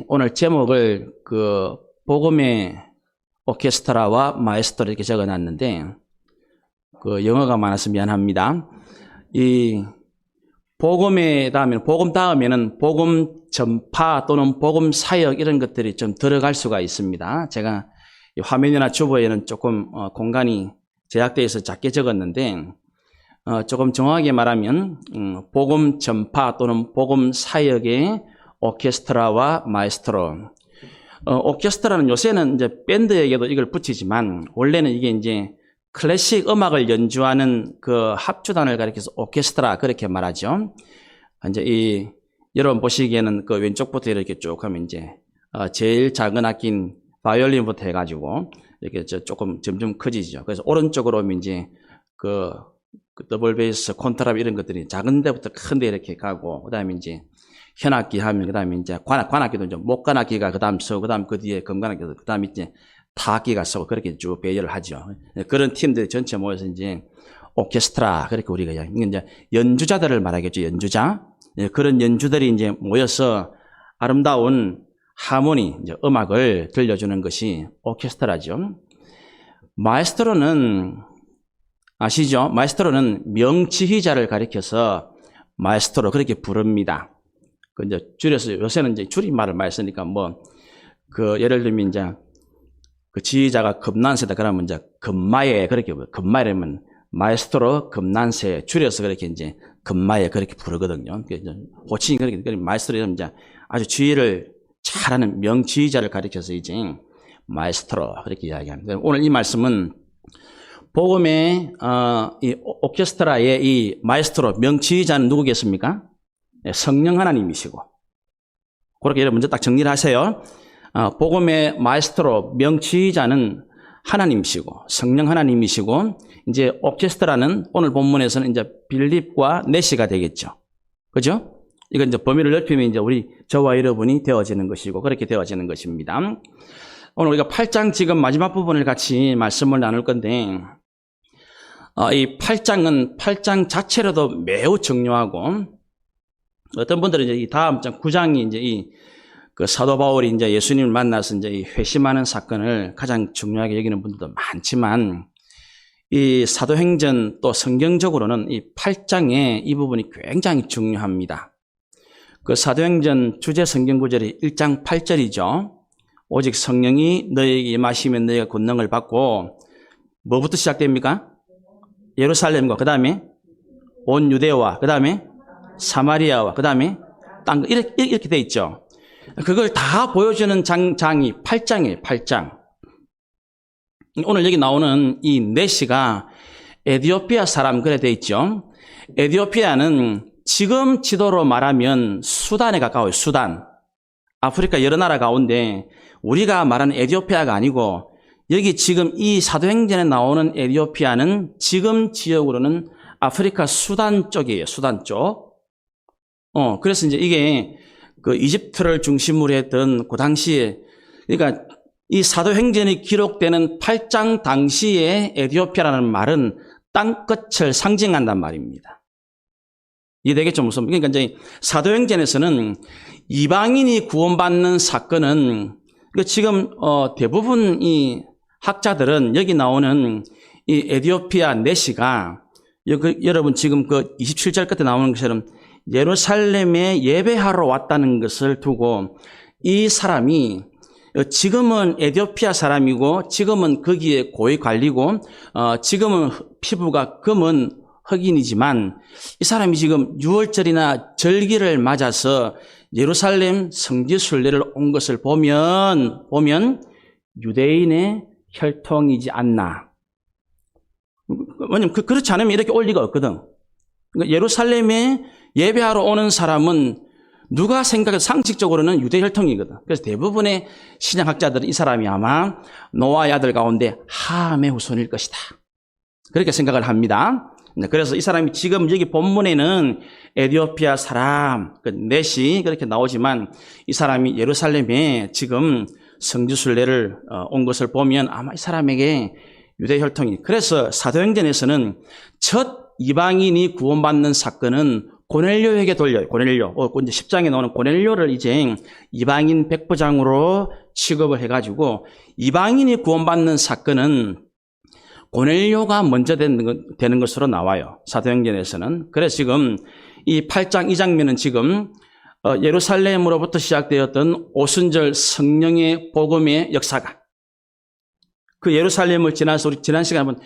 오늘 제목을 복음의 오케스트라와 마에스트로 이렇게 적어 놨는데, 영어가 많아서 미안합니다. 복음 다음에는 복음 전파 또는 복음 사역 이런 것들이 좀 들어갈 수가 있습니다. 제가 화면이나 주보에는 조금 공간이 제약되어 있어서 작게 적었는데, 조금 정확하게 말하면 복음 전파 또는 복음 사역의 오케스트라와 마에스트로. 오케스트라는 요새는 이제 밴드에게도 이걸 붙이지만, 원래는 이게 이제 클래식 음악을 연주하는 그 합주단을 가리켜서 오케스트라 그렇게 말하죠. 이제 여러분 보시기에는 그 왼쪽부터 이렇게 쭉 하면 이제 제일 작은 악기인 바이올린부터 해가지고 이렇게 조금 점점 커지죠. 그래서 오른쪽으로 오면 이제 그 더블 베이스, 콘트라바 이런 것들이 작은 데부터 큰 데 이렇게 가고, 그 다음에 이제 현악기 하면, 그 다음에 이제 관악기도 이제 목관악기가 그 다음 서고, 그 다음 그 뒤에 금관악기, 그 다음에 이제 타악기가 서고, 그렇게 쭉 배열을 하죠. 그런 팀들이 전체 모여서 이제 오케스트라, 그렇게 우리가 이제 연주자들을 말하겠죠. 연주자. 그런 연주들이 이제 모여서 아름다운 하모니, 이제 음악을 들려주는 것이 오케스트라죠. 마에스트로는 아시죠? 마에스트로는 명지휘자를 가리켜서 마에스트로 그렇게 부릅니다. 이제 줄여서 요새는 이제 줄임말을 많이 쓰니까 예를 들면 이제 그 지휘자가 금난세다 그러면 이제 금마에 그렇게 금마이라면 마에스트로 금난세 줄여서 그렇게 이제 금마에 그렇게 부르거든요. 호칭이 그렇게 마에스트로 이러면 이제 아주 지휘를 잘하는 명지휘자를 가리켜서 이제 마에스트로 그렇게 이야기합니다. 오늘 이 말씀은 복음의 이 오케스트라의 이 마에스트로 명지휘자는 누구겠습니까? 성령 하나님이시고, 그렇게 먼저 딱 정리를 하세요. 복음의 마에스트로 명지휘자는 하나님이시고 성령 하나님이시고, 이제 오케스트라는 오늘 본문에서는 이제 빌립과 넷시가 되겠죠. 그죠? 이건 이제 범위를 넓히면 이제 저와 여러분이 되어지는 것이고, 그렇게 되어지는 것입니다. 오늘 우리가 8장 지금 마지막 부분을 같이 말씀을 나눌 건데, 이 8장 자체로도 매우 중요하고, 어떤 분들은 이제 이 다음 장 9장이 이제 그 사도 바울이 이제 예수님을 만나서 이제 이 회심하는 사건을 가장 중요하게 여기는 분들도 많지만, 이 사도행전 또 성경적으로는 이 8장의 이 부분이 굉장히 중요합니다. 그 사도행전 주제 성경 구절이 1장 8절이죠. 오직 성령이 너희에게 임하시면 너희가 권능을 받고, 뭐부터 시작됩니까? 예루살렘과 그 다음에 온 유대와 그 다음에 사마리아와 그 다음에 땅, 이렇게 돼 있죠. 그걸 다 보여주는 장이 8장이에요. 8장. 오늘 여기 나오는 이 넷시가 에티오피아 사람 그래 돼 있죠. 에티오피아는 지금 지도로 말하면 수단에 가까워요. 수단. 아프리카 여러 나라 가운데 우리가 말하는 에티오피아가 아니고, 여기 지금 이 사도행전에 나오는 에티오피아는 지금 지역으로는 아프리카 수단 쪽이에요. 수단 쪽. 그래서 이제 이게 그 이집트를 중심으로 했던 그 당시에, 그러니까 이 사도행전이 기록되는 8장 당시에 에티오피아라는 말은 땅끝을 상징한단 말입니다. 이해되겠죠? 무슨? 그러니까 이제 사도행전에서는 이방인이 구원받는 사건은, 지금 대부분 이 학자들은 여기 나오는 이 에티오피아 넷시가, 여러분 지금 그 27절 끝에 나오는 것처럼 예루살렘에 예배하러 왔다는 것을 두고, 이 사람이 지금은 에티오피아 사람이고, 지금은 거기에 고위 관리고, 지금은 피부가 검은 흑인이지만, 이 사람이 지금 유월절이나 절기를 맞아서 예루살렘 성지 순례를 온 것을 보면 유대인의 혈통이지 않나. 왜냐면 그렇지 않으면 이렇게 올 리가 없거든. 그러니까 예루살렘에 예배하러 오는 사람은 누가 생각해도 상식적으로는 유대 혈통이거든. 그래서 대부분의 신약학자들은 이 사람이 아마 노아의 아들 가운데 함의 후손일 것이다, 그렇게 생각을 합니다. 그래서 이 사람이 지금 여기 본문에는 에티오피아 사람, 넷이 그렇게 나오지만, 이 사람이 예루살렘에 지금 성지순례를 온 것을 보면 아마 이 사람에게 유대 혈통이. 그래서 사도행전에서는 첫 이방인이 구원받는 사건은 고넬료에게 돌려요. 고넬료. 이제 10장에 나오는 고넬료를 이제 이방인 백부장으로 취급을 해가지고 이방인이 구원받는 사건은 고넬료가 먼저 되는 것으로 나와요. 사도행전에서는. 그래서 지금 이 8장 이 장면은 지금 예루살렘으로부터 시작되었던 오순절 성령의 복음의 역사가 그 예루살렘을 지나서 우리 지난 시간에 한번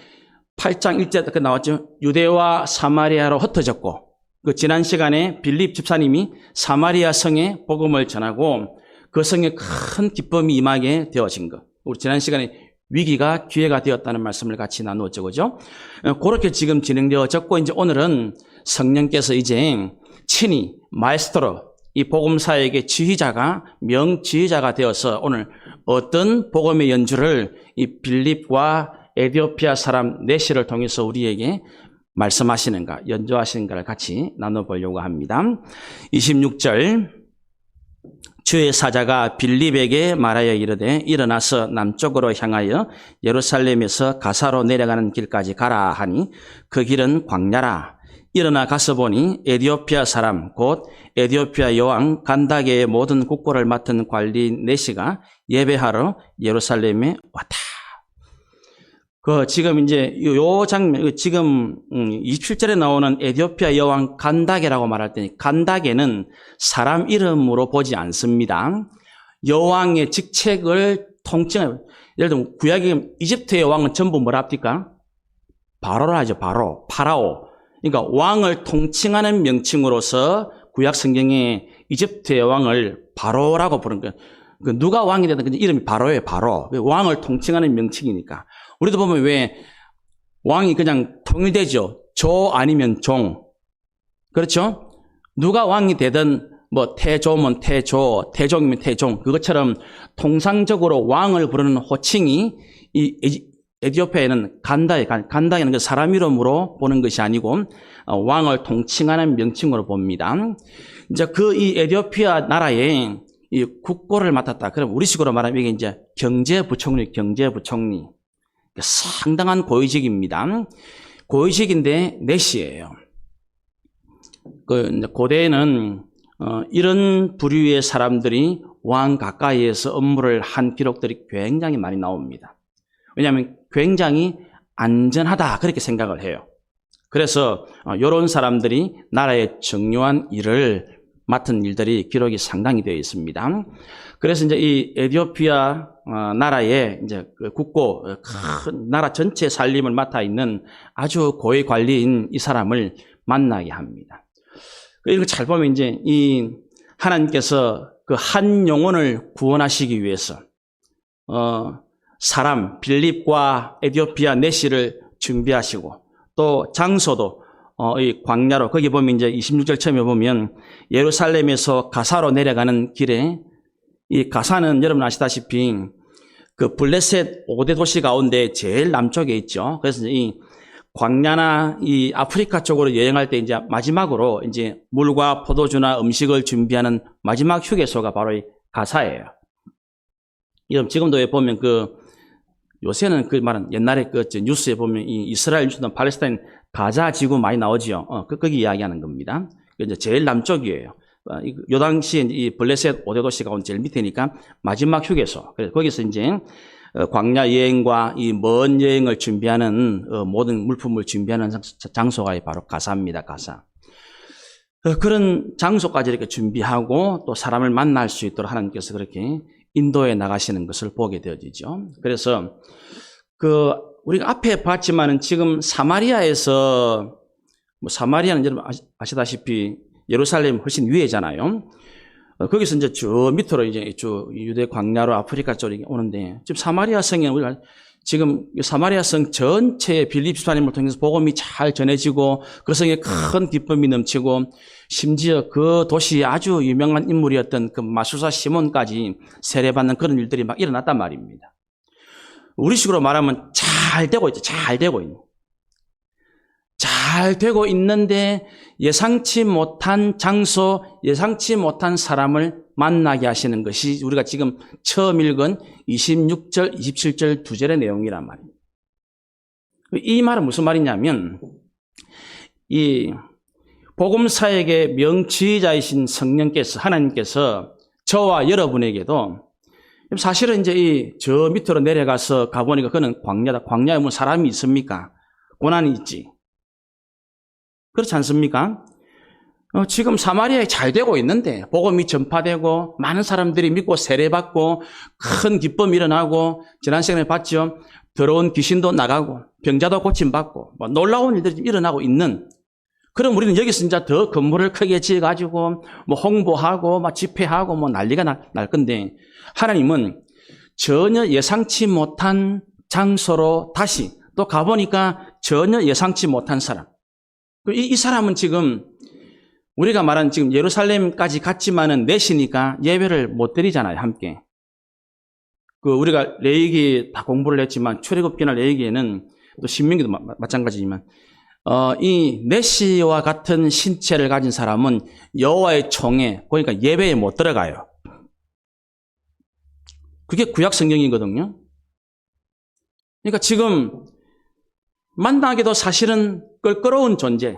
8장 1절에 나왔죠. 유대와 사마리아로 흩어졌고 그 지난 시간에 빌립 집사님이 사마리아 성에 복음을 전하고 그 성에 큰 기쁨이 임하게 되어진 것. 우리 지난 시간에 위기가 기회가 되었다는 말씀을 같이 나누었죠. 그죠? 그렇게 지금 진행되어졌고 이제 오늘은 성령께서 이제 친히 마에스트로 이 복음사역의 지휘자가 명지휘자가 되어서 오늘 어떤 복음의 연주를 이 빌립과 에디오피아 사람 네시를 통해서 우리에게 말씀하시는가, 연주하시는가를 같이 나눠보려고 합니다. 26절 주의 사자가 빌립에게 말하여 이르되 일어나서 남쪽으로 향하여 예루살렘에서 가사로 내려가는 길까지 가라 하니 그 길은 광야라. 일어나 가서 보니 에디오피아 사람 곧 에디오피아 여왕 간다게의 모든 국고를 맡은 관리 네시가 예배하러 예루살렘에 왔다. 지금 이제 요 장면, 지금 27절에 나오는 에디오피아 여왕 간다게라고 말할 때니 간다게는 사람 이름으로 보지 않습니다. 여왕의 직책을 통칭해. 예를 들면 구약의 이집트의 왕은 전부 뭐라 합니까? 바로라 하죠. 바로. 파라오. 그러니까 왕을 통칭하는 명칭으로서 구약 성경에 이집트의 왕을 바로라고 부른 거예요. 누가 왕이 되든 이름이 바로예요. 바로. 왕을 통칭하는 명칭이니까. 우리도 보면 왜 왕이 그냥 통일되죠. 조 아니면 종. 그렇죠? 누가 왕이 되든 뭐 태조면 태조, 태종이면 태종. 그것처럼 통상적으로 왕을 부르는 호칭이 이 에디오피아에는 간다에는 그 사람 이름으로 보는 것이 아니고 왕을 통칭하는 명칭으로 봅니다. 이제 이 에디오피아 나라에 이 국고를 맡았다. 그럼 우리식으로 말하면 이게 이제 경제부총리. 상당한 고위직입니다. 고위직인데 내시예요. 고대에는 이런 부류의 사람들이 왕 가까이에서 업무를 한 기록들이 굉장히 많이 나옵니다. 왜냐하면 굉장히 안전하다 그렇게 생각을 해요. 그래서 이런 사람들이 나라의 중요한 일을 맡은 일들이 기록이 상당히 되어 있습니다. 그래서 이제 이 에디오피아 나라의 이제 국고 큰 나라 전체 살림을 맡아 있는 아주 고위 관리인 이 사람을 만나게 합니다. 이거 잘 보면 이제 이 하나님께서 그 한 영혼을 구원하시기 위해서 사람 빌립과 에디오피아 네시를 준비하시고 또 장소도 이 광야로 거기 보면 이제 26절 처음에 보면 예루살렘에서 가사로 내려가는 길에 이 가사는 여러분 아시다시피 그 블레셋 5대 도시 가운데 제일 남쪽에 있죠. 그래서 이 광야나 이 아프리카 쪽으로 여행할 때 이제 마지막으로 이제 물과 포도주나 음식을 준비하는 마지막 휴게소가 바로 이 가사예요. 지금도 보면 요새는 말은 옛날에 뉴스에 보면 이 이스라엘 뉴스나 팔레스타인 가자 지구 많이 나오지요. 거기 이야기하는 겁니다. 이제 제일 남쪽이에요. 요 당시에 이 블레셋 5대 도시 가운데 제일 밑에니까 마지막 휴게소. 그래서 거기서 이제 광야 여행과 이 먼 여행을 준비하는 모든 물품을 준비하는 장소가 바로 가사입니다. 가사. 그런 장소까지 이렇게 준비하고 또 사람을 만날 수 있도록 하나님께서 그렇게 인도에 나가시는 것을 보게 되어지죠. 그래서 우리가 앞에 봤지만은 지금 사마리아에서 사마리아는 여러분 아시다시피 예루살렘 훨씬 위에잖아요. 거기서 이제 저 밑으로 이제 쭉 유대 광야로 아프리카 쪽으로 오는데 지금 사마리아 성에 우리가 지금 사마리아 성 전체에 빌립 집사님을 통해서 복음이 잘 전해지고 그 성에 큰 기쁨이 넘치고 심지어 그 도시에 아주 유명한 인물이었던 그 마술사 시몬까지 세례받는 그런 일들이 막 일어났단 말입니다. 우리식으로 말하면 잘 되고 있죠. 잘 되고 있는데 예상치 못한 장소, 예상치 못한 사람을 만나게 하시는 것이 우리가 지금 처음 읽은 26절, 27절 두 절의 내용이란 말입니다. 이 말은 무슨 말이냐면 복음사역의 명치자이신 성령께서, 하나님께서 저와 여러분에게도 사실은 이제 저 밑으로 내려가서 가보니까 그는 광야다. 광야에 뭐 사람이 있습니까? 고난이 있지. 그렇지 않습니까? 지금 사마리아에 잘 되고 있는데 복음이 전파되고 많은 사람들이 믿고 세례받고 큰 기쁨이 일어나고 지난 시간에 봤죠. 더러운 귀신도 나가고 병자도 고침받고 뭐 놀라운 일들이 일어나고 있는, 그럼 우리는 여기서 진짜 더 건물을 크게 지어가지고 뭐 홍보하고 막 집회하고 뭐 난리가 날 건데, 하나님은 전혀 예상치 못한 장소로 다시 또 가보니까 전혀 예상치 못한 사람. 이 사람은 지금 우리가 말한 지금 예루살렘까지 갔지만은 내시니까 예배를 못 드리잖아요, 함께. 우리가 레위기 다 공부를 했지만 출애굽기나 레위기에는 또 신명기도 마찬가지지만 이 내시와 같은 신체를 가진 사람은 여호와의 총회, 그러니까 예배에 못 들어가요. 그게 구약 성경이거든요. 그러니까 지금 만나기도 사실은 껄끄러운 존재.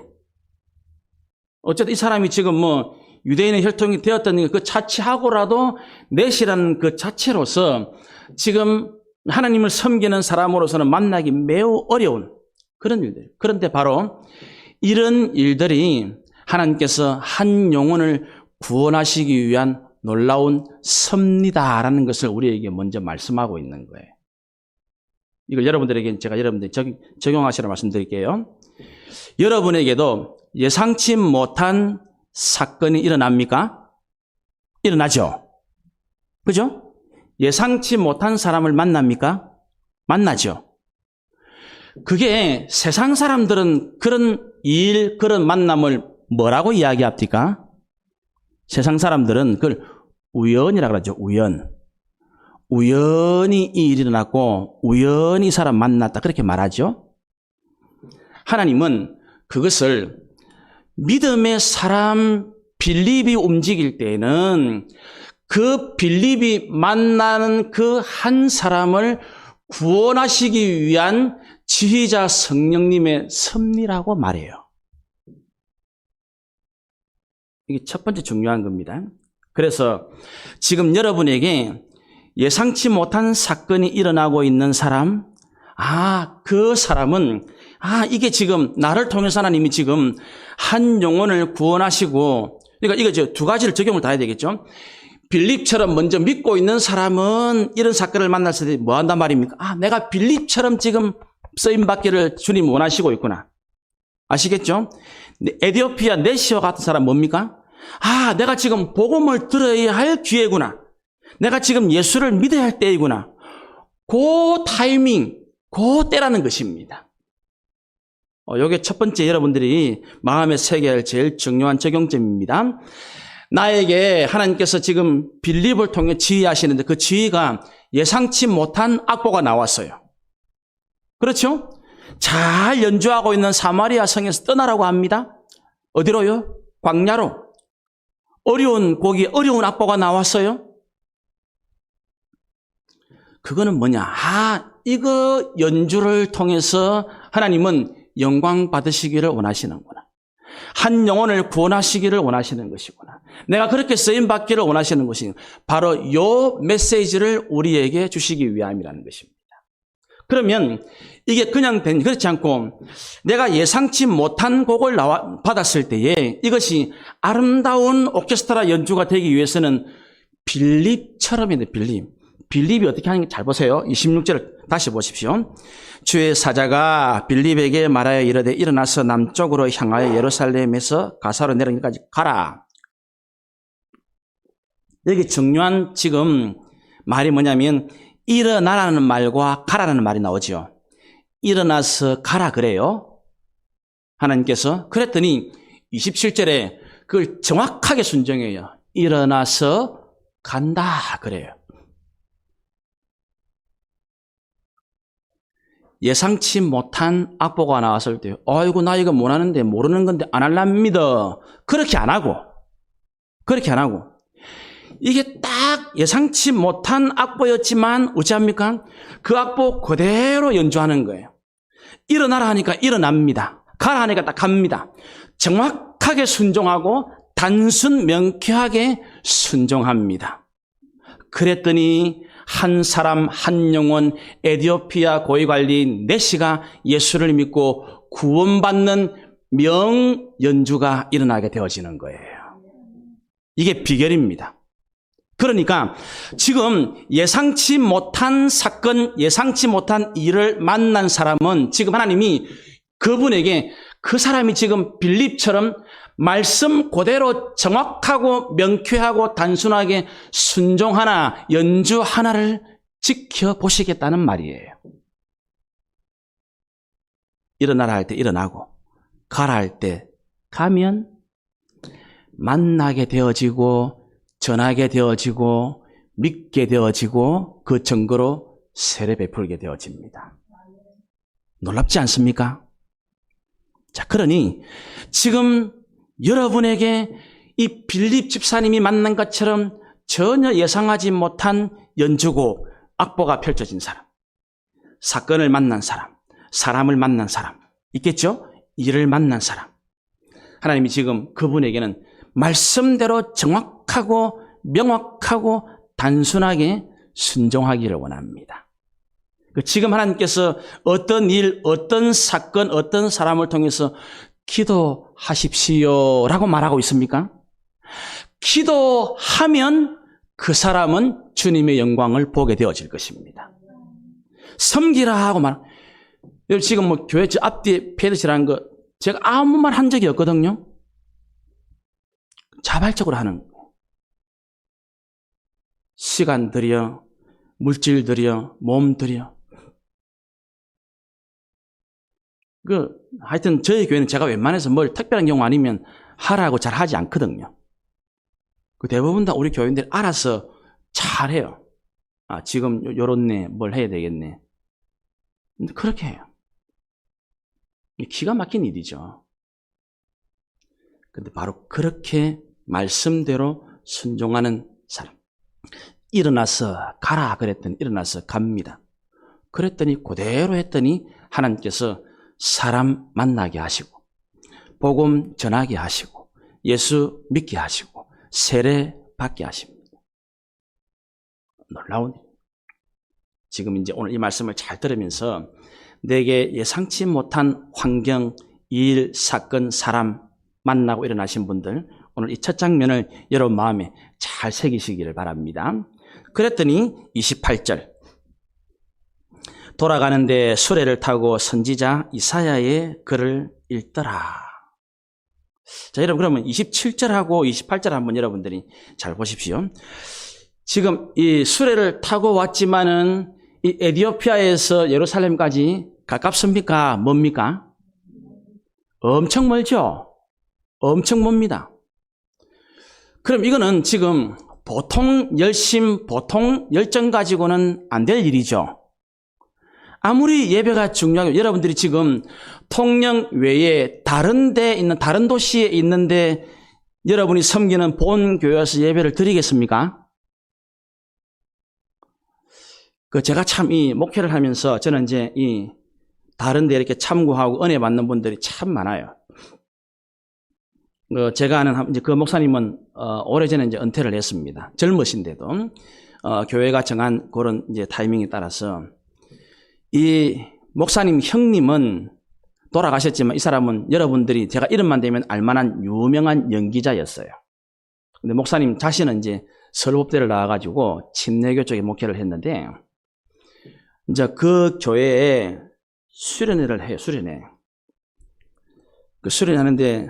어쨌든 이 사람이 지금 뭐 유대인의 혈통이 되었던 그 자체하고라도 넷이라는 그 자체로서 지금 하나님을 섬기는 사람으로서는 만나기 매우 어려운 그런 일들. 그런데 바로 이런 일들이 하나님께서 한 영혼을 구원하시기 위한 놀라운 섭리다라는 것을 우리에게 먼저 말씀하고 있는 거예요. 이걸 여러분들에게 제가 여러분들 적용하시라 말씀드릴게요. 여러분에게도 예상치 못한 사건이 일어납니까? 일어나죠. 그죠? 예상치 못한 사람을 만납니까? 만나죠. 그게 세상 사람들은 그런 일, 그런 만남을 뭐라고 이야기합니까? 세상 사람들은 그걸 우연이라고 그러죠. 우연. 우연히 이 일이 일어났고 우연히 이 사람 만났다 그렇게 말하죠. 하나님은 그것을 믿음의 사람 빌립이 움직일 때에는 그 빌립이 만나는 그 한 사람을 구원하시기 위한 지휘자 성령님의 섭리라고 말해요. 이게 첫 번째 중요한 겁니다. 그래서 지금 여러분에게 예상치 못한 사건이 일어나고 있는 사람, 그 사람은 이게 지금 나를 통해서 하나님이 지금 한 영혼을 구원하시고, 그러니까 이거 두 가지를 적용을 다 해야 되겠죠. 빌립처럼 먼저 믿고 있는 사람은 이런 사건을 만났을 때 뭐 한단 말입니까? 내가 빌립처럼 지금 쓰임받기를 주님 원하시고 있구나. 아시겠죠? 에디오피아 네시와 같은 사람 뭡니까? 내가 지금 복음을 들어야 할 기회구나. 내가 지금 예수를 믿어야 할 때이구나. 그 타이밍, 그 때라는 것입니다. 이게 첫 번째 여러분들이 마음에 새겨야 할 제일 중요한 적용점입니다. 나에게 하나님께서 지금 빌립을 통해 지휘하시는데 그 지휘가 예상치 못한 악보가 나왔어요. 그렇죠? 잘 연주하고 있는 사마리아 성에서 떠나라고 합니다. 어디로요? 광야로. 어려운 악보가 나왔어요. 그거는 뭐냐? 이거 연주를 통해서 하나님은 영광 받으시기를 원하시는구나. 한 영혼을 구원하시기를 원하시는 것이구나. 내가 그렇게 쓰임받기를 원하시는 것이 바로 이 메시지를 우리에게 주시기 위함이라는 것입니다. 그러면 이게 그냥 그렇지 않고 내가 예상치 못한 곡을 받았을 때에 이것이 아름다운 오케스트라 연주가 되기 위해서는 빌립처럼 해야 돼. 빌립이 어떻게 하는지 잘 보세요. 26절을 다시 보십시오. 주의 사자가 빌립에게 말하여 이르되 일어나서 남쪽으로 향하여 예루살렘에서 가사로 내려가기까지 가라. 여기 중요한 지금 말이 뭐냐면 일어나라는 말과 가라는 말이 나오죠. 일어나서 가라 그래요. 하나님께서. 그랬더니 27절에 그걸 정확하게 순정해요. 일어나서 간다 그래요. 예상치 못한 악보가 나왔을 때 아이고 나 이거 못하는데 모르는 건데 안 할랍니다. 그렇게 안 하고 이게 딱 예상치 못한 악보였지만 어찌합니까? 그 악보 그대로 연주하는 거예요. 일어나라 하니까 일어납니다. 가라 하니까 딱 갑니다. 정확하게 정확하게 순종하고 단순 명쾌하게 순종합니다. 그랬더니 한 사람 한 영혼 에티오피아 고위관리인 네시가 예수를 믿고 구원받는 명연주가 일어나게 되어지는 거예요. 이게 비결입니다. 그러니까 지금 예상치 못한 사건, 예상치 못한 일을 만난 사람은 지금 하나님이 그분에게 그 사람이 지금 빌립처럼 말씀 그대로 정확하고 명쾌하고 단순하게 순종하나 연주 하나를 지켜보시겠다는 말이에요. 일어나라 할 때 일어나고 가라 할 때 가면 만나게 되어지고 전하게 되어지고 믿게 되어지고 그 증거로 세례 베풀게 되어집니다. 놀랍지 않습니까? 자, 그러니 지금 여러분에게 이 빌립 집사님이 만난 것처럼 전혀 예상하지 못한 연주고 악보가 펼쳐진 사람, 사건을 만난 사람, 사람을 만난 사람 있겠죠? 일을 만난 사람. 하나님이 지금 그분에게는 말씀대로 정확하고 명확하고 단순하게 순종하기를 원합니다. 지금 하나님께서 어떤 일, 어떤 사건, 어떤 사람을 통해서 기도하십시오라고 말하고 있습니까? 기도하면 그 사람은 주님의 영광을 보게 되어질 것입니다. 섬기라 하고 여러분 지금 뭐 교회 저 앞뒤에 페르시라는 거 제가 아무 말 한 적이 없거든요. 자발적으로 하는 거예요. 시간 들여, 물질 들여, 몸 들여. 하여튼 저희 교회는 제가 웬만해서 뭘 특별한 경우 아니면 하라고 잘 하지 않거든요. 대부분 다 우리 교인들이 알아서 잘해요. 아, 지금 요렇네, 뭘 해야 되겠네. 근데 그렇게 해요. 기가 막힌 일이죠. 근데 바로 그렇게 말씀대로 순종하는 사람. 일어나서 가라 그랬더니 일어나서 갑니다. 그랬더니 그대로 했더니 하나님께서 사람 만나게 하시고 복음 전하게 하시고 예수 믿게 하시고 세례 받게 하십니다. 놀라운 일. 지금 이제 오늘 이 말씀을 잘 들으면서 내게 예상치 못한 환경, 일, 사건, 사람 만나고 일어나신 분들 오늘 이 첫 장면을 여러분 마음에 잘 새기시기를 바랍니다. 그랬더니 28절 돌아가는데 수레를 타고 선지자 이사야의 글을 읽더라. 자, 여러분 그러면 27절하고 28절 한번 여러분들이 잘 보십시오. 지금 이 수레를 타고 왔지만은 이 에티오피아에서 예루살렘까지 가깝습니까? 멉니까? 엄청 멀죠? 엄청 멉니다. 그럼 이거는 지금 보통 열심, 보통 열정 가지고는 안 될 일이죠. 아무리 예배가 중요하고 여러분들이 지금 통영 외에 다른 데 있는 다른 도시에 있는데 여러분이 섬기는 본 교회에서 예배를 드리겠습니까? 제가 참 이 목회를 하면서 저는 이제 이 다른 데 이렇게 참고하고 은혜 받는 분들이 참 많아요. 제가 아는 이제 그 목사님은 오래전에 이제 은퇴를 했습니다. 젊으신데도 교회가 정한 그런 이제 타이밍에 따라서 이 목사님 형님은 돌아가셨지만 이 사람은 여러분들이 제가 이름만 대면 알만한 유명한 연기자였어요. 근데 목사님 자신은 이제 서울법대를 나와가지고 침례교 쪽에 목회를 했는데 이제 그 교회에 수련회를 해요. 수련회. 그 수련하는데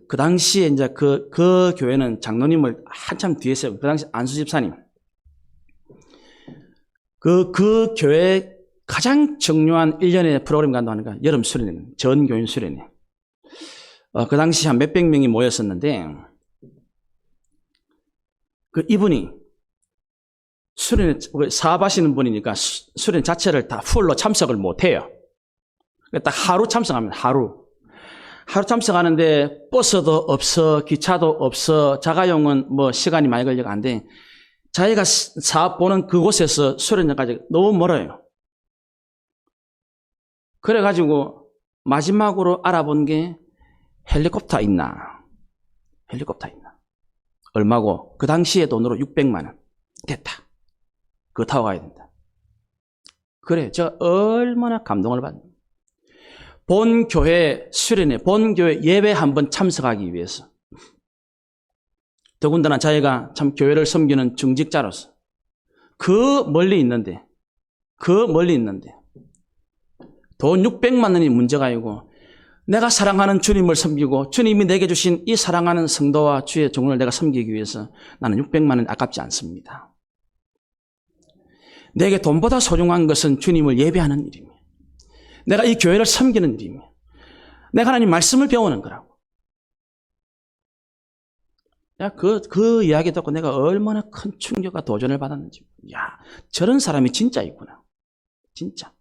그 당시에 이제 그 교회는 장로님을 한참 뒤에 세우고 그 당시 안수 집사님 그 교회 가장 중요한 1년의 프로그램 간다고 하니까 여름 수련회, 전 교인 수련회. 그 당시 한 몇백 명이 모였었는데 이분이 수련회 사업하시는 분이니까 수련회 자체를 다 풀로 참석을 못해요. 딱 하루 참석하면 하루 참석하는데 버스도 없어, 기차도 없어, 자가용은 뭐 시간이 많이 걸려가 안 돼. 자기가 사업 보는 그곳에서 수련회까지 너무 멀어요. 그래가지고 마지막으로 알아본 게 헬리콥터 있나? 헬리콥터 있나? 얼마고? 그 당시에 돈으로 600만 원. 됐다. 그거 타고 가야 된다. 그래, 저 얼마나 감동을 받는. 본 교회 수련회, 본 교회 예배 한번 참석하기 위해서. 더군다나 자기가 참 교회를 섬기는 중직자로서 그 멀리 있는데 돈 600만 원이 문제가 아니고 내가 사랑하는 주님을 섬기고 주님이 내게 주신 이 사랑하는 성도와 주의 종을 내가 섬기기 위해서 나는 600만 원 아깝지 않습니다. 내게 돈보다 소중한 것은 주님을 예배하는 일입니다. 내가 이 교회를 섬기는 일입니다. 내가 하나님 말씀을 배우는 거라고. 야, 그 이야기 듣고 내가 얼마나 큰 충격과 도전을 받았는지. 야, 저런 사람이 진짜 있구나. 진짜.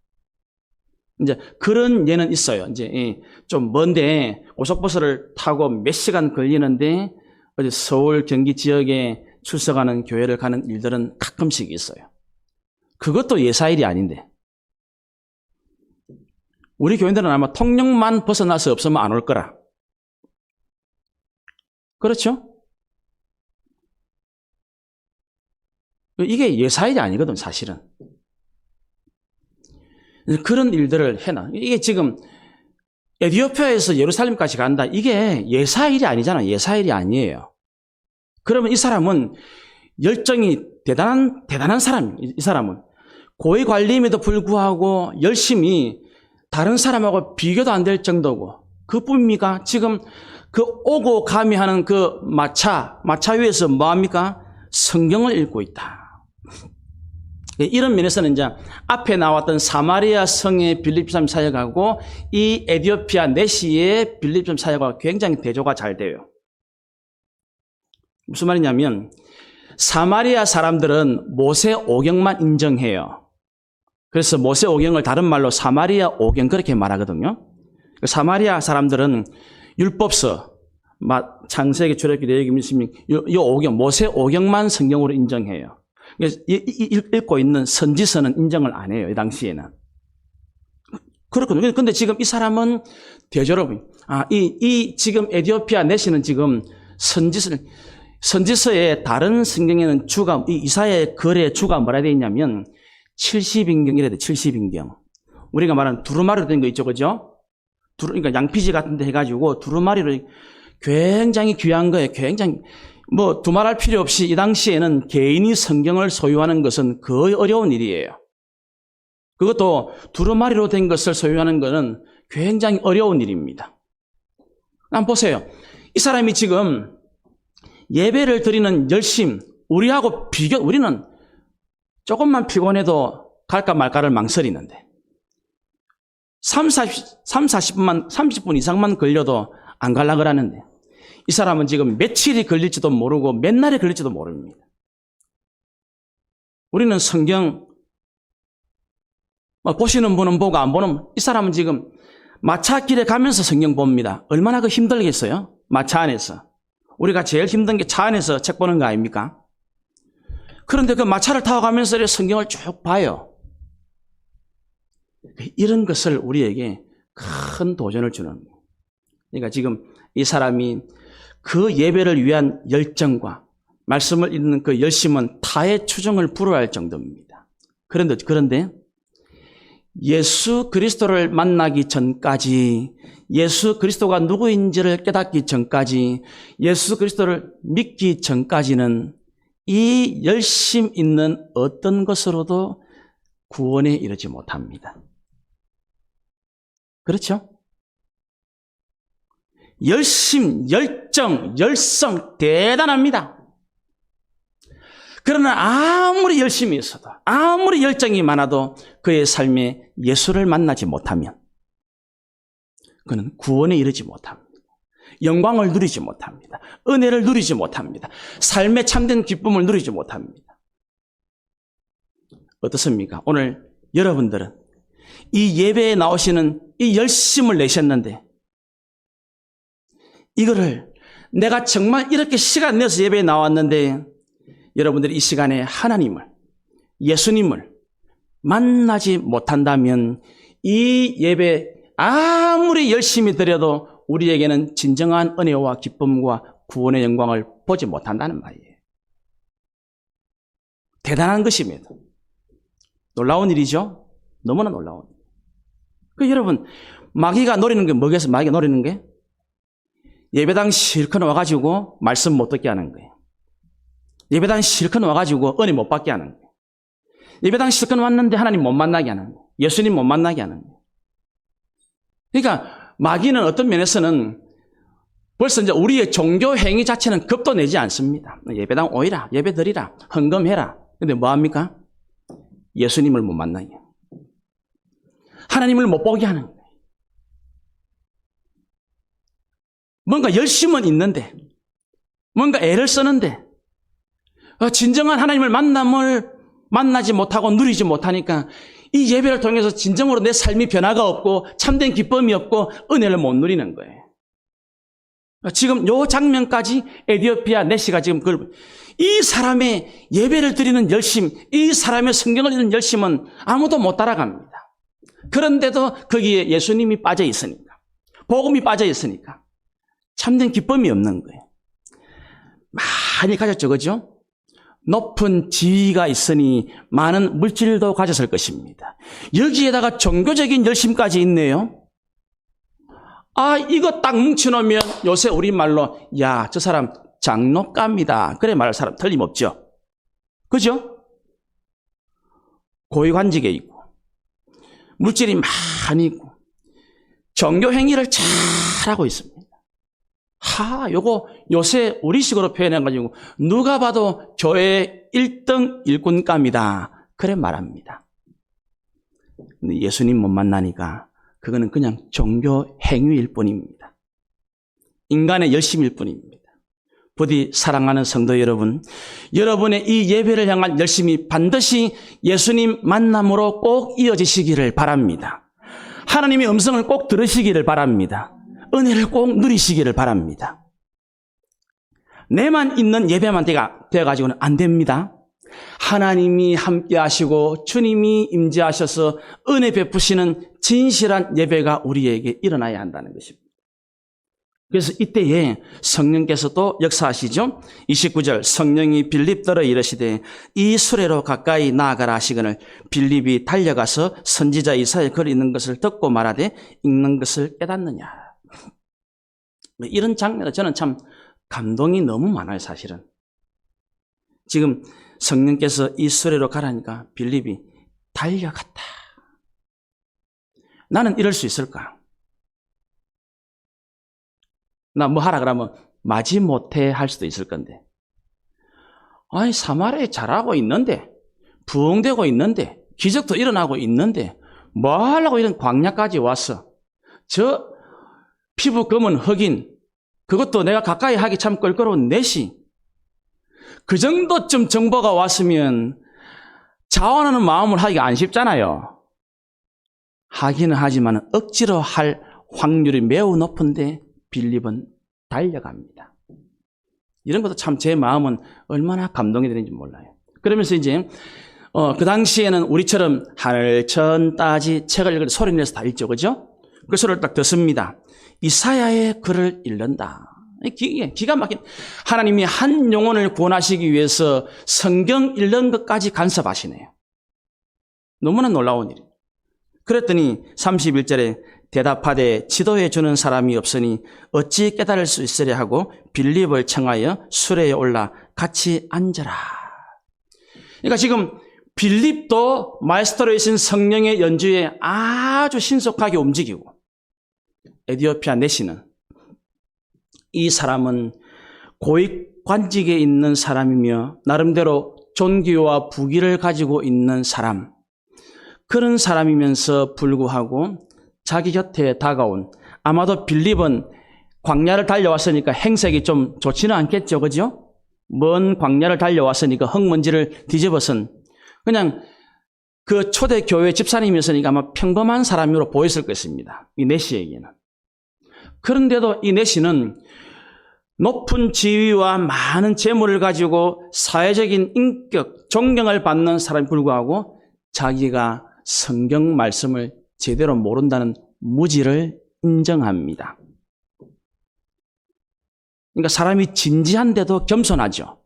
이제 그런 예는 있어요. 이제 좀 먼데 고속버스를 타고 몇 시간 걸리는데 어디 서울 경기 지역에 출석하는 교회를 가는 일들은 가끔씩 있어요. 그것도 예사일이 아닌데. 우리 교인들은 아마 통영만 벗어나서 없으면 안 올 거라. 그렇죠? 이게 예사일이 아니거든, 사실은. 그런 일들을 해놔. 이게 지금 에티오피아에서 예루살렘까지 간다. 이게 예사일이 아니잖아. 예사일이 아니에요. 그러면 이 사람은 열정이 대단한 사람이에요. 이 사람은. 고위 관리임에도 불구하고 열심히 다른 사람하고 비교도 안 될 정도고, 그뿐입니까? 지금 그 오고 가미 하는 그 마차 위에서 뭐합니까? 성경을 읽고 있다. 이런 면에서는 이제 앞에 나왔던 사마리아 성의 빌립 사역하고 이 에티오피아 내시의 빌립 사역하고 굉장히 대조가 잘 돼요. 무슨 말이냐면 사마리아 사람들은 모세 오경만 인정해요. 그래서 모세 오경을 다른 말로 사마리아 오경 그렇게 말하거든요. 사마리아 사람들은 율법서, 창세기, 출애굽기, 레위기, 민수기 이 오경, 모세 오경만 성경으로 인정해요. 읽고 있는 선지서는 인정을 안 해요. 이 당시에는. 그렇거든요. 근데 지금 이 사람은 대조로, 이 지금 에티오피아 내시는 지금 선지서의 다른 성경에는 주가, 이 이사야의 글의 주가 뭐라 되어 있냐면 70인경 이래 돼, 70인경. 우리가 말하는 두루마리로 된 거 있죠, 그죠? 그러니까 양피지 같은 데 해가지고 두루마리로 굉장히 귀한 거예요. 굉장히. 두말할 필요 없이 이 당시에는 개인이 성경을 소유하는 것은 거의 어려운 일이에요. 그것도 두루마리로 된 것을 소유하는 것은 굉장히 어려운 일입니다. 한번 보세요. 이 사람이 지금 예배를 드리는 열심, 우리는 조금만 피곤해도 갈까 말까를 망설이는데 30분 이상만 걸려도 안 갈라 그러는데 이 사람은 지금 며칠이 걸릴지도 모르고 몇 날이 걸릴지도 모릅니다. 우리는 성경 보시는 분은 보고 안 보는, 이 사람은 지금 마차길에 가면서 성경 봅니다. 얼마나 힘들겠어요? 마차 안에서. 우리가 제일 힘든 게 차 안에서 책 보는 거 아닙니까? 그런데 그 마차를 타고 가면서 성경을 쭉 봐요. 이런 것을 우리에게 큰 도전을 주는 거예요. 그러니까 지금 이 사람이 그 예배를 위한 열정과 말씀을 읽는 그 열심은 타의 추종을 불허할 정도입니다. 그런데 예수 그리스도를 만나기 전까지, 예수 그리스도가 누구인지를 깨닫기 전까지, 예수 그리스도를 믿기 전까지는 이 열심 있는 어떤 것으로도 구원에 이르지 못합니다. 그렇죠? 열심, 열정, 열성 대단합니다. 그러나 아무리 열심히 있어도, 아무리 열정이 많아도 그의 삶에 예수를 만나지 못하면 그는 구원에 이르지 못합니다. 영광을 누리지 못합니다. 은혜를 누리지 못합니다. 삶의 참된 기쁨을 누리지 못합니다. 어떻습니까? 오늘 여러분들은 이 예배에 나오시는 이 열심을 내셨는데 이거를 내가 정말 이렇게 시간 내서 예배에 나왔는데 여러분들이 이 시간에 하나님을, 예수님을 만나지 못한다면 이 예배 아무리 열심히 드려도 우리에게는 진정한 은혜와 기쁨과 구원의 영광을 보지 못한다는 말이에요. 대단한 것입니다. 놀라운 일이죠? 너무나 놀라운 일. 여러분, 마귀가 노리는 게 뭐겠어요? 마귀가 노리는 게? 예배당 실컷 와가지고 말씀 못 듣게 하는 거예요. 예배당 실컷 와가지고 은혜 못 받게 하는 거예요. 예배당 실컷 왔는데 하나님 못 만나게 하는 거예요. 예수님 못 만나게 하는 거예요. 그러니까 마귀는 어떤 면에서는 벌써 이제 우리의 종교 행위 자체는 겁도 내지 않습니다. 예배당 오이라, 예배 드리라, 헌금해라. 근데 뭐 합니까? 예수님을 못 만나게 해요. 하나님을 못 보게 하는 거예요. 뭔가 열심은 있는데, 뭔가 애를 쓰는데, 진정한 하나님을 만나지 못하고 누리지 못하니까 이 예배를 통해서 진정으로 내 삶이 변화가 없고 참된 기쁨이 없고 은혜를 못 누리는 거예요. 지금 요 장면까지 에디오피아 내시가 지금 이 사람의 예배를 드리는 열심, 이 사람의 성경을 읽는 열심은 아무도 못 따라갑니다. 그런데도 거기에 예수님이 빠져 있으니까, 복음이 빠져 있으니까 참된 기쁨이 없는 거예요. 많이 가졌죠, 그죠? 높은 지위가 있으니 많은 물질도 가졌을 것입니다. 여기에다가 종교적인 열심까지 있네요. 이거 딱 뭉쳐놓으면 요새 우리말로 야, 저 사람 장로갑니다. 그래 말할 사람 틀림없죠. 그죠? 고위관직에 있고 물질이 많이 있고 종교 행위를 잘하고 있습니다. 요거 요새 우리식으로 표현해가지고 누가 봐도 교회 1등 일꾼감이다. 그래 말합니다. 근데 예수님 못 만나니까 그거는 그냥 종교 행위일 뿐입니다. 인간의 열심일 뿐입니다. 부디 사랑하는 성도 여러분, 여러분의 이 예배를 향한 열심이 반드시 예수님 만남으로 꼭 이어지시기를 바랍니다. 하나님의 음성을 꼭 들으시기를 바랍니다. 은혜를 꼭 누리시기를 바랍니다. 내만 있는 예배만 되어가지고는 안 됩니다. 하나님이 함께 하시고 주님이 임재하셔서 은혜 베푸시는 진실한 예배가 우리에게 일어나야 한다는 것입니다. 그래서 이때에 성령께서도 역사하시죠. 29절 성령이 빌립더러 이르시되 이 수레로 가까이 나아가라 하시거늘 빌립이 달려가서 선지자 이사야의 글 있는 것을 듣고 말하되 읽는 것을 깨닫느냐. 이런 장면에 저는 참 감동이 너무 많아요, 사실은. 지금 성령께서 이 수레로 가라니까 빌립이 달려갔다. 나는 이럴 수 있을까? 나 뭐 하라 그러면 마지못해 할 수도 있을 건데. 사마리아에 잘하고 있는데, 부흥되고 있는데, 기적도 일어나고 있는데, 뭐 하려고 이런 광야까지 왔어? 저 피부 검은 흑인, 그것도 내가 가까이 하기 참 껄끄러운 내시. 그 정도쯤 정보가 왔으면 자원하는 마음을 하기가 안 쉽잖아요. 하기는 하지만 억지로 할 확률이 매우 높은데 빌립은 달려갑니다. 이런 것도 참 제 마음은 얼마나 감동이 되는지 몰라요. 그러면서 이제 그 당시에는 우리처럼 하늘천 따지 책을 읽을 소리 내서 다 읽죠, 그죠? 그 소리를 딱 듣습니다. 이사야의 글을 읽는다. 기가 막힌 하나님이 한 영혼을 구원하시기 위해서 성경 읽는 것까지 간섭하시네요. 너무나 놀라운 일이에요. 그랬더니 31절에 대답하되 지도해 주는 사람이 없으니 어찌 깨달을 수 있으랴 하고 빌립을 청하여 수레에 올라 같이 앉으라. 그러니까 지금 빌립도 마에스트로이신 성령의 연주에 아주 신속하게 움직이고 에디오피아 내시는 이 사람은 고위관직에 있는 사람이며 나름대로 존귀와 부귀를 가지고 있는 사람, 그런 사람이면서 불구하고 자기 곁에 다가온, 아마도 빌립은 광야를 달려왔으니까 행색이 좀 좋지는 않겠죠, 그죠? 먼 광야를 달려왔으니까 흙먼지를 뒤집어선 그냥 그 초대 교회 집사님이었으니까 아마 평범한 사람으로 보였을 것입니다. 이 내시에게는. 그런데도 이 내시는 높은 지위와 많은 재물을 가지고 사회적인 인격, 존경을 받는 사람에 불구하고 자기가 성경 말씀을 제대로 모른다는 무지를 인정합니다. 그러니까 사람이 진지한데도 겸손하죠.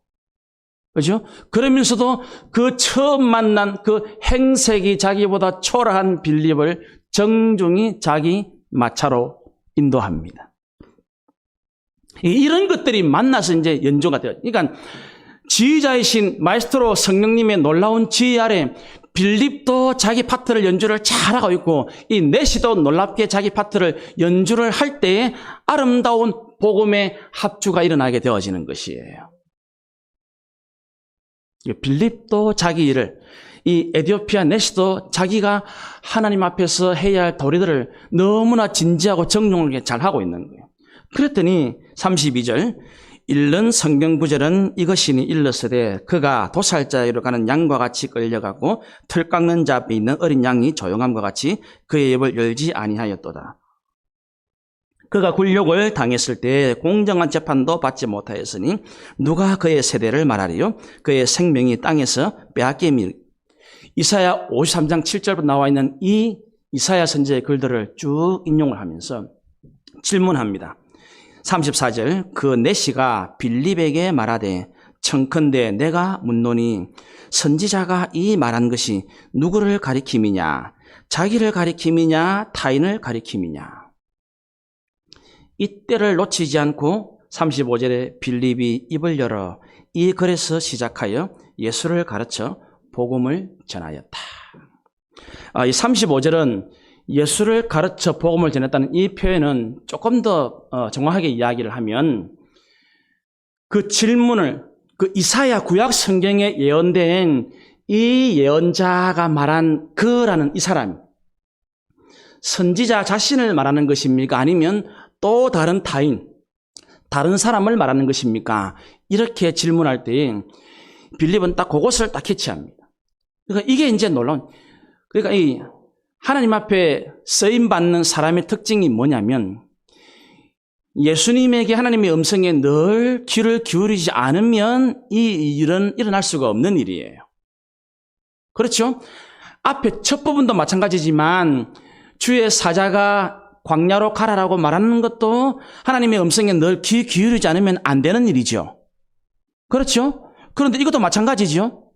그죠? 그러면서도 그 처음 만난 그 행색이 자기보다 초라한 빌립을 정중히 자기 마차로 인도합니다. 이런 것들이 만나서 이제 연주가 돼요. 그러니까 지휘자이신 마에스트로 성령님의 놀라운 지휘 아래 빌립도 자기 파트를 연주를 잘하고 있고 이 넷이도 놀랍게 자기 파트를 연주를 할 때에 아름다운 복음의 합주가 일어나게 되어지는 것이에요. 빌립도 자기 일을, 이 에디오피아 넷이도 자기가 하나님 앞에서 해야 할 도리들을 너무나 진지하고 정중하게 잘 하고 있는 거예요. 그랬더니 32절 읽는 성경 구절은 이것이니 일렀으되 그가 도살자로 가는 양과 같이 끌려가고 틀 깎는 자 앞에 있는 어린 양이 조용함과 같이 그의 입을 열지 아니하였도다. 그가 굴욕을 당했을 때 공정한 재판도 받지 못하였으니 누가 그의 세대를 말하리요? 그의 생명이 땅에서 빼앗김이. 이사야 53장 7절부터 나와 있는 이 이사야 선지의 글들을 쭉 인용을 하면서 질문합니다. 34절 그 넷이가 빌립에게 말하되 청컨대 내가 묻노니 선지자가 이 말한 것이 누구를 가리킴이냐? 자기를 가리킴이냐? 타인을 가리킴이냐? 이때를 놓치지 않고 35절에 빌립이 입을 열어 이 글에서 시작하여 예수를 가르쳐 복음을 전하였다. 이 35절은 예수를 가르쳐 복음을 전했다는 이 표현은 조금 더 정확하게 이야기를 하면 그 질문을 그 이사야 구약 성경에 예언된 이 예언자가 말한 그라는 이 사람 선지자 자신을 말하는 것입니까? 아니면 또 다른 타인, 다른 사람을 말하는 것입니까? 이렇게 질문할 때 빌립은 딱 그것을 딱 캐치합니다. 그러니까 이게 이제 놀라운, 그러니까 이 하나님 앞에 쓰임받는 사람의 특징이 뭐냐면 예수님에게 하나님의 음성에 늘 귀를 기울이지 않으면 이 일은 일어날 수가 없는 일이에요. 그렇죠? 앞에 첫 부분도 마찬가지지만 주의 사자가 광야로 가라라고 말하는 것도 하나님의 음성에 늘 귀 기울이지 않으면 안 되는 일이죠. 그렇죠? 그런데 이것도 마찬가지죠.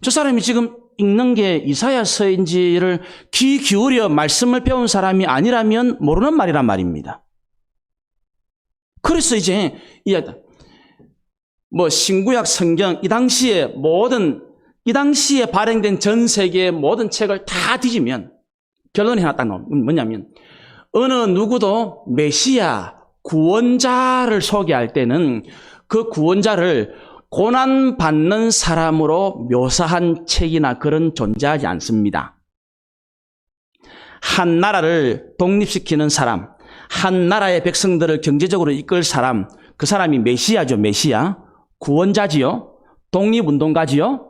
저 사람이 지금 읽는 게 이사야서인지를 귀 기울여 말씀을 배운 사람이 아니라면 모르는 말이란 말입니다. 그래서 이제 신구약 성경 이 당시에 발행된 전 세계의 모든 책을 다 뒤지면 결론이 하나 딱 나오면 뭐냐면 어느 누구도 메시아, 구원자를 소개할 때는 그 구원자를 고난받는 사람으로 묘사한 책이나 글은 존재하지 않습니다. 한 나라를 독립시키는 사람, 한 나라의 백성들을 경제적으로 이끌 사람, 그 사람이 메시아죠, 메시아. 구원자지요, 독립운동가지요.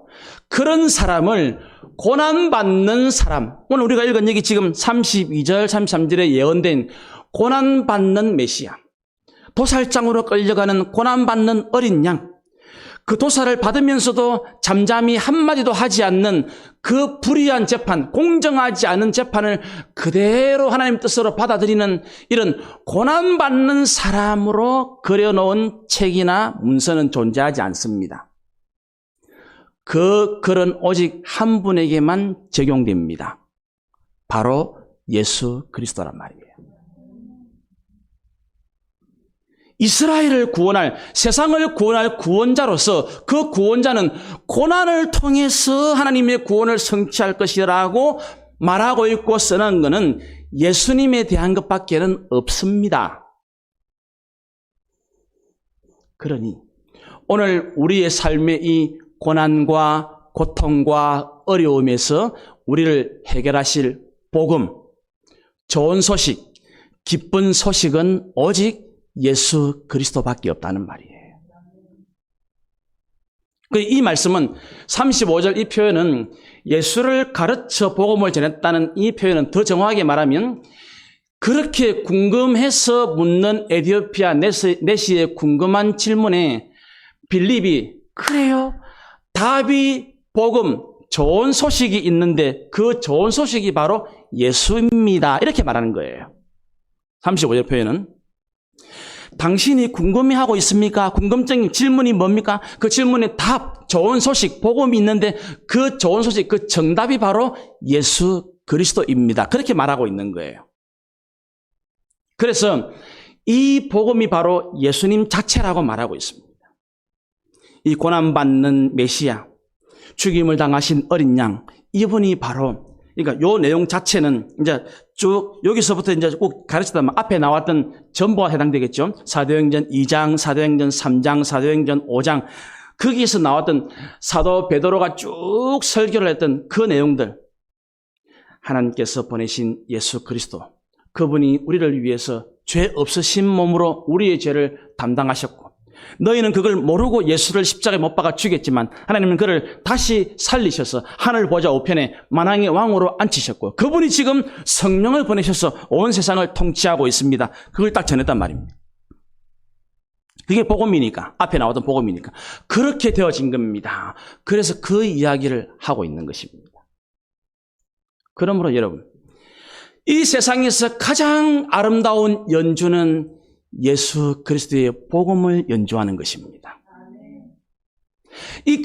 그런 사람을 고난받는 사람, 오늘 우리가 읽은 여기 지금 32절, 33절에 예언된 고난받는 메시아, 도살장으로 끌려가는 고난받는 어린 양, 그 도살을 받으면서도 잠잠히 한마디도 하지 않는 그 불의한 재판, 공정하지 않은 재판을 그대로 하나님 뜻으로 받아들이는 이런 고난받는 사람으로 그려놓은 책이나 문서는 존재하지 않습니다. 그 글은 오직 한 분에게만 적용됩니다. 바로 예수 그리스도란 말이에요. 이스라엘을 구원할, 세상을 구원할 구원자로서 그 구원자는 고난을 통해서 하나님의 구원을 성취할 것이라고 말하고 있고 쓰는 것은 예수님에 대한 것밖에는 없습니다. 그러니 오늘 우리의 삶의 이 고난과 고통과 어려움에서 우리를 해결하실 복음, 좋은 소식, 기쁜 소식은 오직 예수 그리스도밖에 없다는 말이에요. 이 말씀은 35절 이 표현은 예수를 가르쳐 복음을 전했다는 이 표현은 더 정확하게 말하면 그렇게 궁금해서 묻는 에디오피아 넷시의 궁금한 질문에 빌립이 그래요? 답이 복음, 좋은 소식이 있는데 그 좋은 소식이 바로 예수입니다. 이렇게 말하는 거예요. 35절 표현은 당신이 궁금해하고 있습니까? 궁금증 질문이 뭡니까? 그 질문에 답, 좋은 소식, 복음이 있는데 그 좋은 소식, 그 정답이 바로 예수 그리스도입니다. 그렇게 말하고 있는 거예요. 그래서 이 복음이 바로 예수님 자체라고 말하고 있습니다. 이 고난받는 메시아, 죽임을 당하신 어린 양, 이분이 바로, 그러니까 요 내용 자체는 이제 쭉 여기서부터 이제 꼭 가르치다 보면 앞에 나왔던 전부가 해당되겠죠. 사도행전 2장, 사도행전 3장, 사도행전 5장. 거기에서 나왔던 사도 베드로가 쭉 설교를 했던 그 내용들. 하나님께서 보내신 예수 그리스도. 그분이 우리를 위해서 죄 없으신 몸으로 우리의 죄를 담당하셨고, 너희는 그걸 모르고 예수를 십자가에 못 박아 죽였지만 하나님은 그를 다시 살리셔서 하늘 보좌 우편에 만왕의 왕으로 앉히셨고, 그분이 지금 성령을 보내셔서 온 세상을 통치하고 있습니다. 그걸 딱 전했단 말입니다. 그게 복음이니까, 앞에 나왔던 복음이니까 그렇게 되어진 겁니다. 그래서 그 이야기를 하고 있는 것입니다. 그러므로 여러분, 이 세상에서 가장 아름다운 연주는 예수 그리스도의 복음을 연주하는 것입니다.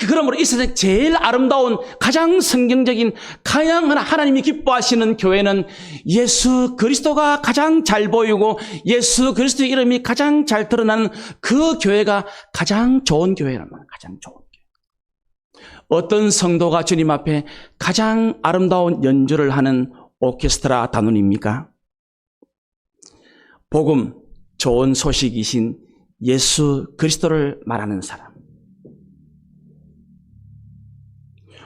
그러므로 이 세상 제일 아름다운, 가장 성경적인, 가장 하나님이 기뻐하시는 교회는 예수 그리스도가 가장 잘 보이고 예수 그리스도의 이름이 가장 잘 드러나는 그 교회가 가장 좋은 교회란 말이에요. 가장 좋은 교회. 어떤 성도가 주님 앞에 가장 아름다운 연주를 하는 오케스트라 단원입니까? 복음, 좋은 소식이신 예수 그리스도를 말하는 사람.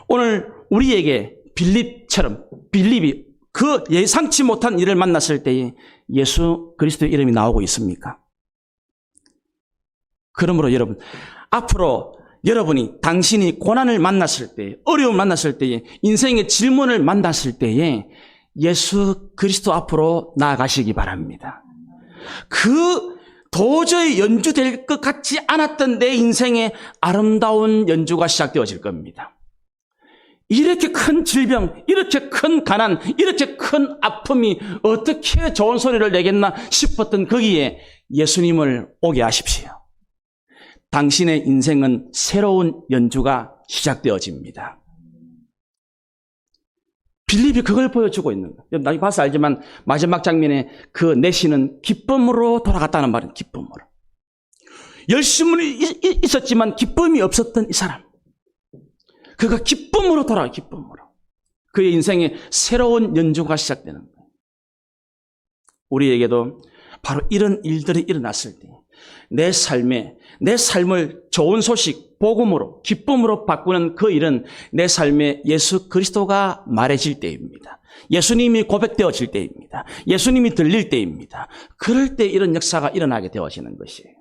오늘 우리에게 빌립이 그 예상치 못한 일을 만났을 때에 예수 그리스도의 이름이 나오고 있습니까? 그러므로 여러분, 앞으로 여러분이 당신이 고난을 만났을 때, 어려움을 만났을 때에, 인생의 질문을 만났을 때에 예수 그리스도 앞으로 나아가시기 바랍니다. 도저히 연주될 것 같지 않았던 내 인생의 아름다운 연주가 시작되어질 겁니다. 이렇게 큰 질병, 이렇게 큰 가난, 이렇게 큰 아픔이 어떻게 좋은 소리를 내겠나 싶었던 거기에 예수님을 오게 하십시오. 당신의 인생은 새로운 연주가 시작되어집니다. 빌립이 그걸 보여주고 있는 거예요. 나중에 봐서 알지만 마지막 장면에 그 내시는 기쁨으로 돌아갔다는 말은 기쁨으로. 열심히 있었지만 기쁨이 없었던 이 사람. 그가 기쁨으로 돌아가요. 기쁨으로. 그의 인생에 새로운 연주가 시작되는 거예요. 우리에게도 바로 이런 일들이 일어났을 때 내 삶을 좋은 소식, 복음으로, 기쁨으로 바꾸는 그 일은 내 삶에 예수 그리스도가 말해질 때입니다. 예수님이 고백되어질 때입니다. 예수님이 들릴 때입니다. 그럴 때 이런 역사가 일어나게 되어지는 것이에요.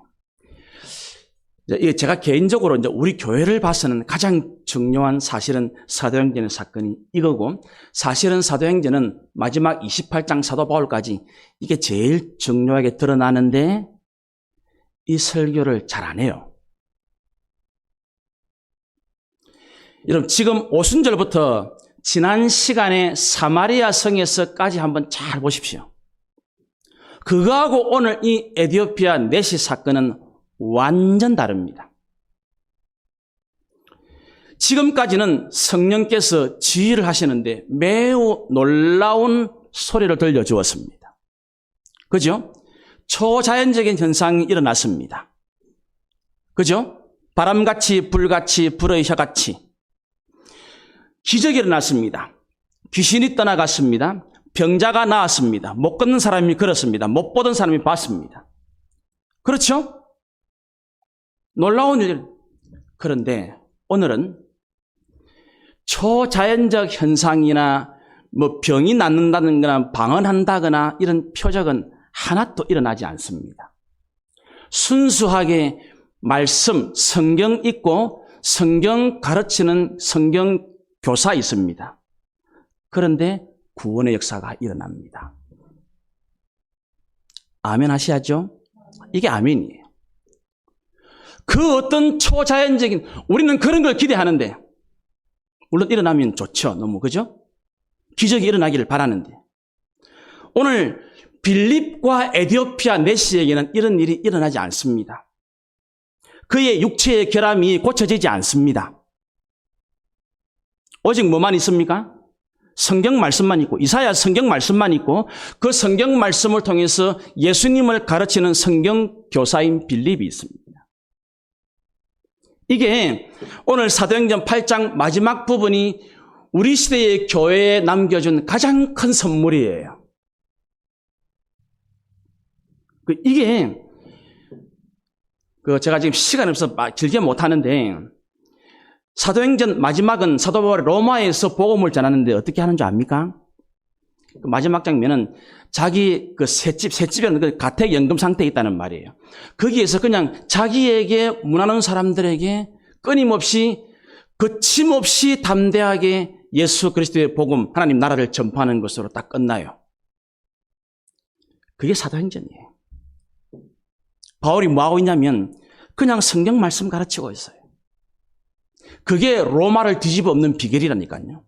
제가 개인적으로 이제 우리 교회를 봐서는 가장 중요한 사실은 사도행전의 사건이 이거고, 사실은 사도행전은 마지막 28장 사도 바울까지 이게 제일 중요하게 드러나는데 이 설교를 잘 안 해요. 여러분, 지금 오순절부터 지난 시간에 사마리아 성에서까지 한번 잘 보십시오. 그거하고 오늘 이 에티오피아 내시 사건은 완전 다릅니다. 지금까지는 성령께서 지휘를 하시는데 매우 놀라운 소리를 들려주었습니다. 그죠? 초자연적인 현상이 일어났습니다. 그죠? 바람같이 불같이 불의 혀같이 기적이 일어났습니다. 귀신이 떠나갔습니다. 병자가 나았습니다. 못 걷는 사람이 걸었습니다. 못 보던 사람이 봤습니다. 그렇죠? 놀라운 일. 그런데 오늘은 초자연적 현상이나 병이 낫는다거나 방언한다거나 이런 표적은 하나도 일어나지 않습니다. 순수하게 말씀, 성경 읽고 성경 가르치는 성경 교사 있습니다. 그런데 구원의 역사가 일어납니다. 아멘 하셔야죠? 이게 아멘이에요. 그 어떤 초자연적인, 우리는 그런 걸 기대하는데, 물론 일어나면 좋죠. 너무, 그죠? 기적이 일어나기를 바라는데. 오늘 빌립과 에디오피아 내시에게는 이런 일이 일어나지 않습니다. 그의 육체의 결함이 고쳐지지 않습니다. 오직 뭐만 있습니까? 성경 말씀만 있고, 이사야 성경 말씀만 있고, 그 성경 말씀을 통해서 예수님을 가르치는 성경 교사인 빌립이 있습니다. 이게 오늘 사도행전 8장 마지막 부분이 우리 시대의 교회에 남겨준 가장 큰 선물이에요. 이게 제가 지금 시간이 없어서 길게 못하는데, 사도행전 마지막은 사도 바울이 로마에서 복음을 전하는데 어떻게 하는 줄 압니까? 그 마지막 장면은 자기 새집에는 그 가택연금 상태에 있다는 말이에요. 거기에서 그냥 자기에게 문하는 사람들에게 끊임없이 거침없이 담대하게 예수 그리스도의 복음, 하나님 나라를 전파하는 것으로 딱 끝나요. 그게 사도행전이에요. 바울이 뭐하고 있냐면 그냥 성경 말씀 가르치고 있어요. 그게 로마를 뒤집어 엎는 비결이라니까요.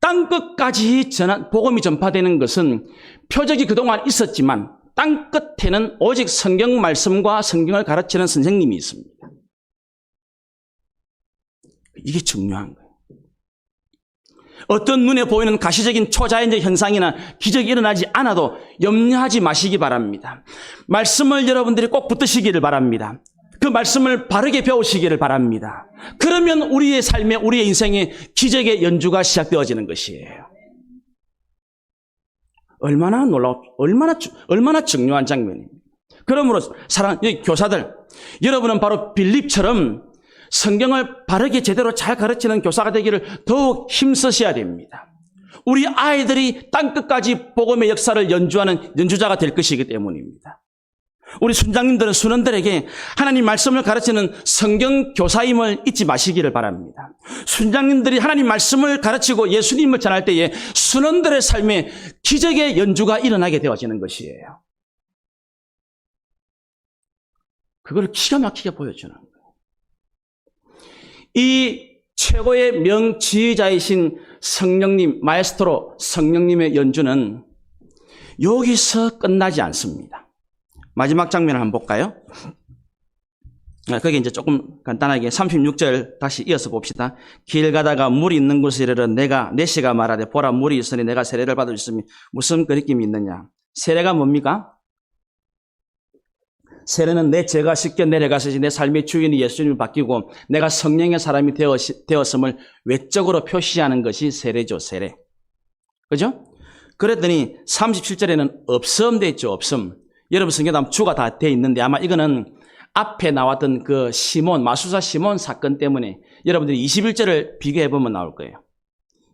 땅끝까지 복음이 전파되는 것은 표적이 그동안 있었지만 땅끝에는 오직 성경 말씀과 성경을 가르치는 선생님이 있습니다. 이게 중요한 거예요. 어떤 눈에 보이는 가시적인 초자연적 현상이나 기적이 일어나지 않아도 염려하지 마시기 바랍니다. 말씀을 여러분들이 꼭 붙드시기를 바랍니다. 그 말씀을 바르게 배우시기를 바랍니다. 그러면 우리의 삶에, 우리의 인생에 기적의 연주가 시작되어지는 것이에요. 얼마나 얼마나 중요한 장면입니다. 그러므로 사랑하는 교사들, 여러분은 바로 빌립처럼 성경을 바르게 제대로 잘 가르치는 교사가 되기를 더욱 힘쓰셔야 됩니다. 우리 아이들이 땅끝까지 복음의 역사를 연주하는 연주자가 될 것이기 때문입니다. 우리 순장님들은 순원들에게 하나님 말씀을 가르치는 성경 교사임을 잊지 마시기를 바랍니다. 순장님들이 하나님 말씀을 가르치고 예수님을 전할 때에 순원들의 삶에 기적의 연주가 일어나게 되어지는 것이에요. 그걸 기가 막히게 보여주는 거예요. 이 최고의 명지휘자이신 성령님, 마에스트로 성령님의 연주는 여기서 끝나지 않습니다. 마지막 장면을 한번 볼까요? 거기 이제 조금 간단하게 36절 다시 이어서 봅시다. 길 가다가 물이 있는 곳에 이르러 내시가 말하되 보라 물이 있으니 내가 세례를 받을 수 있으니 무슨 거리낌이 있느냐. 세례가 뭡니까? 세례는 내 죄가 씻겨 내려가서 내 삶의 주인이 예수님을 바뀌고 내가 성령의 사람이 되었음을 외적으로 표시하는 것이 세례죠. 세례. 그죠? 그랬더니 37절에는 없음 돼 있죠. 없음. 여러분 성경에 보면 주가 다 돼 있는데 아마 이거는 앞에 나왔던 그 마술사 시몬 사건 때문에 여러분들이 21절을 비교해 보면 나올 거예요.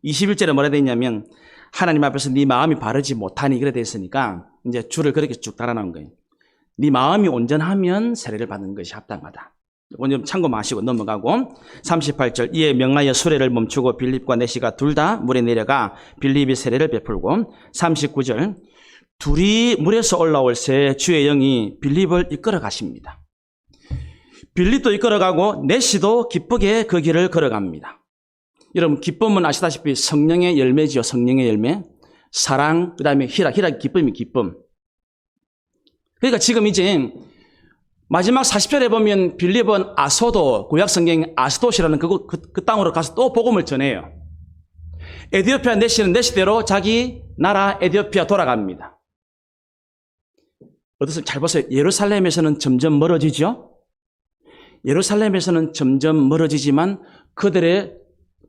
21절에 뭐라 되어 있냐면 하나님 앞에서 네 마음이 바르지 못하니 그래 돼 있으니까 이제 주를 그렇게 쭉 달아놓은 거예요. 네 마음이 온전하면 세례를 받는 것이 합당하다. 오늘 참고 마시고 넘어가고 38절 이에 명하여 수레를 멈추고 빌립과 내시가 둘 다 물에 내려가 빌립이 세례를 베풀고 39절 둘이 물에서 올라올 새 주의 영이 빌립을 이끌어 가십니다. 빌립도 이끌어가고 내시도 기쁘게 그 길을 걸어갑니다. 여러분 기쁨은 아시다시피 성령의 열매지요. 성령의 열매. 사랑, 그 다음에 희락 기쁨이 기쁨. 그러니까 지금 이제 마지막 40절에 보면 빌립은 아소도, 구약 성경 아스돗이라는 그 땅으로 가서 또 복음을 전해요. 에디오피아 내시는 내시대로 자기 나라 에디오피아 돌아갑니다. 어떠세요? 잘 보세요. 예루살렘에서는 점점 멀어지죠? 예루살렘에서는 점점 멀어지지만 그들의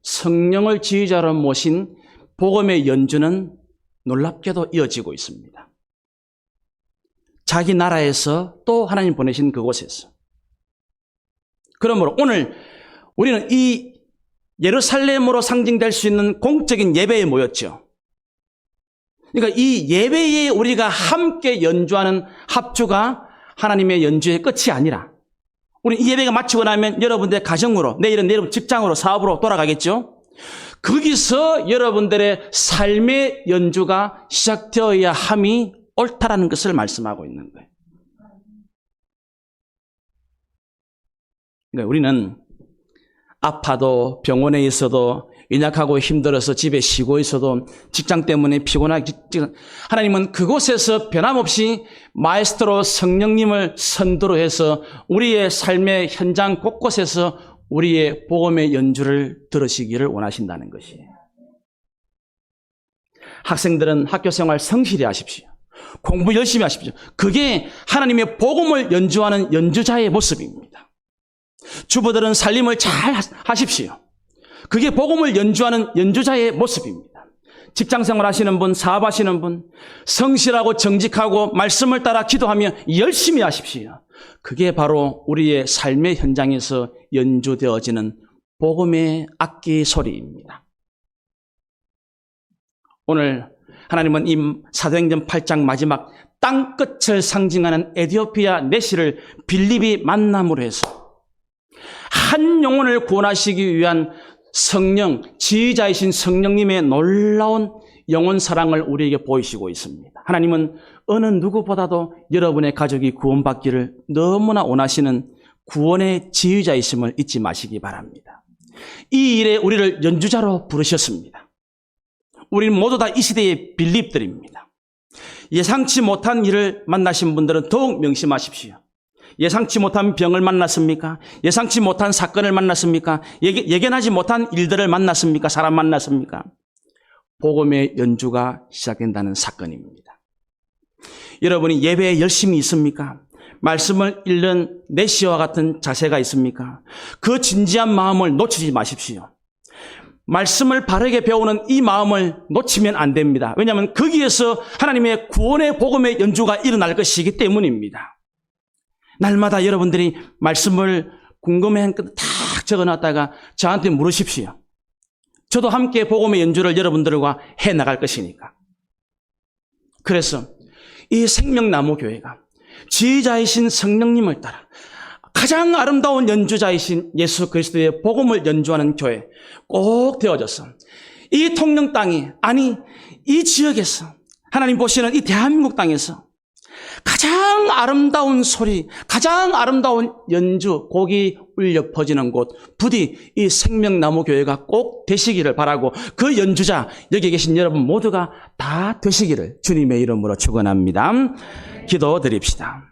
성령을 지휘자로 모신 복음의 연주는 놀랍게도 이어지고 있습니다. 자기 나라에서 또 하나님 보내신 그곳에서. 그러므로 오늘 우리는 이 예루살렘으로 상징될 수 있는 공적인 예배에 모였죠. 그러니까 이 예배에 우리가 함께 연주하는 합주가 하나님의 연주의 끝이 아니라 우리 이 예배가 마치고 나면 여러분들의 가정으로 내일은 여러분 직장으로 사업으로 돌아가겠죠. 거기서 여러분들의 삶의 연주가 시작되어야 함이 옳다라는 것을 말씀하고 있는 거예요. 그러니까 우리는 아파도 병원에 있어도 연약하고 힘들어서 집에 쉬고 있어도 직장 때문에 피곤하게 하나님은 그곳에서 변함없이 마에스트로 성령님을 선두로 해서 우리의 삶의 현장 곳곳에서 우리의 복음의 연주를 들으시기를 원하신다는 것이에요. 학생들은 학교생활 성실히 하십시오. 공부 열심히 하십시오. 그게 하나님의 복음을 연주하는 연주자의 모습입니다. 주부들은 살림을 잘 하십시오. 그게 복음을 연주하는 연주자의 모습입니다. 직장생활 하시는 분, 사업하시는 분, 성실하고 정직하고 말씀을 따라 기도하며 열심히 하십시오. 그게 바로 우리의 삶의 현장에서 연주되어지는 복음의 악기 소리입니다. 오늘 하나님은 이 사도행전 8장 마지막 땅끝을 상징하는 에티오피아 내시를 빌립이 만남으로 해서 한 영혼을 구원하시기 위한 성령, 지휘자이신 성령님의 놀라운 영혼 사랑을 우리에게 보이시고 있습니다. 하나님은 어느 누구보다도 여러분의 가족이 구원받기를 너무나 원하시는 구원의 지휘자이심을 잊지 마시기 바랍니다. 이 일에 우리를 연주자로 부르셨습니다. 우리는 모두 다 이 시대의 빌립들입니다. 예상치 못한 일을 만나신 분들은 더욱 명심하십시오. 예상치 못한 병을 만났습니까? 예상치 못한 사건을 만났습니까? 예견하지 못한 일들을 만났습니까? 사람 만났습니까? 복음의 연주가 시작된다는 사건입니다. 여러분이 예배에 열심히 있습니까? 말씀을 읽는 내시와 같은 자세가 있습니까? 그 진지한 마음을 놓치지 마십시오. 말씀을 바르게 배우는 이 마음을 놓치면 안 됩니다. 왜냐하면 거기에서 하나님의 구원의 복음의 연주가 일어날 것이기 때문입니다. 날마다 여러분들이 말씀을 궁금해한 것 딱 적어놨다가 저한테 물으십시오. 저도 함께 복음의 연주를 여러분들과 해나갈 것이니까. 그래서 이 생명나무 교회가 지휘자이신 성령님을 따라 가장 아름다운 연주자이신 예수 그리스도의 복음을 연주하는 교회 꼭 되어져서 이 통영 땅에, 아니 이 지역에서 하나님 보시는 이 대한민국 땅에서 가장 아름다운 소리, 가장 아름다운 연주, 곡이 울려 퍼지는 곳, 부디 이 생명나무 교회가 꼭 되시기를 바라고 그 연주자, 여기 계신 여러분 모두가 다 되시기를 주님의 이름으로 축원합니다. 기도드립시다.